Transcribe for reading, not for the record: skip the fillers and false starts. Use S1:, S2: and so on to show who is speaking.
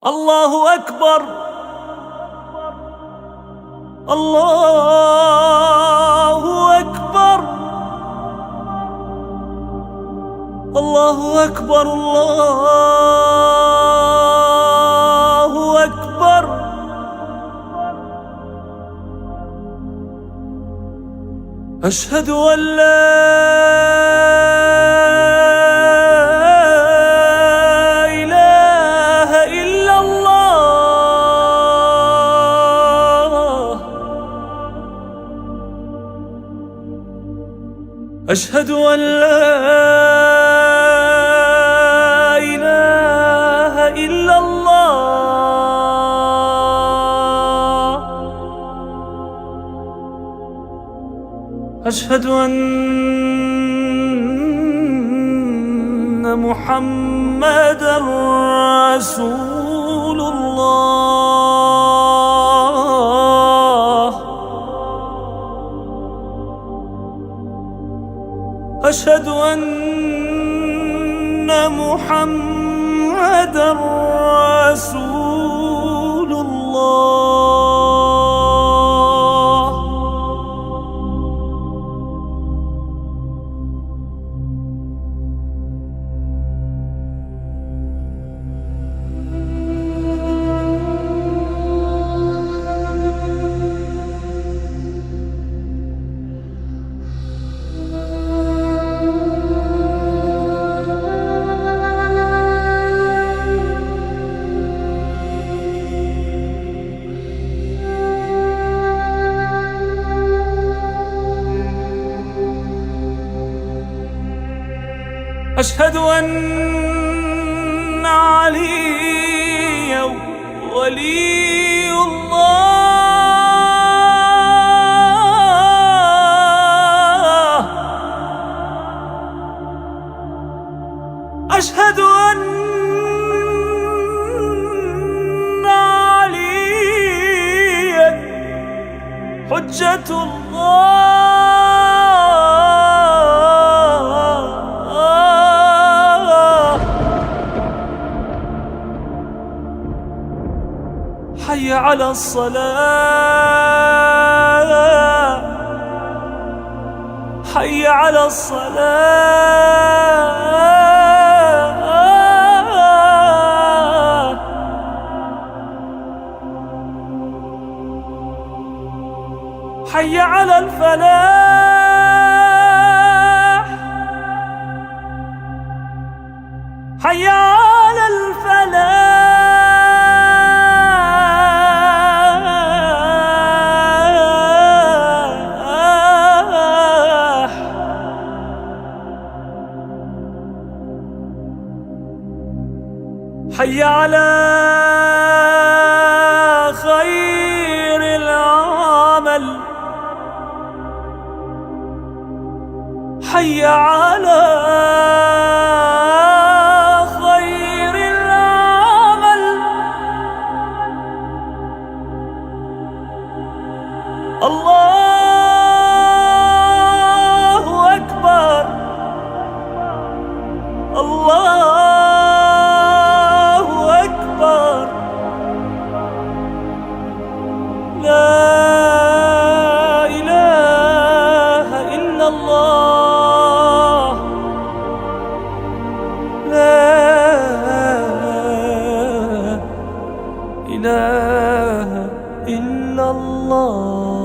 S1: الله أكبر الله أكبر الله أكبر الله أكبر. أشهد أن لا أشهد أن لا إله إلا الله. أشهد أن محمدًا رسول الله. أشهد أن محمدًا رسول الله. أشهد أن عليا ولي الله. أشهد أن عليا حجة الله. حي على الصلاة حي على الصلاة. حي على الفلاح حي على الفلاح. حي على خير العمل حي على خير العمل. الله أكبر الله لا إله إلا الله. لا إله إلا الله.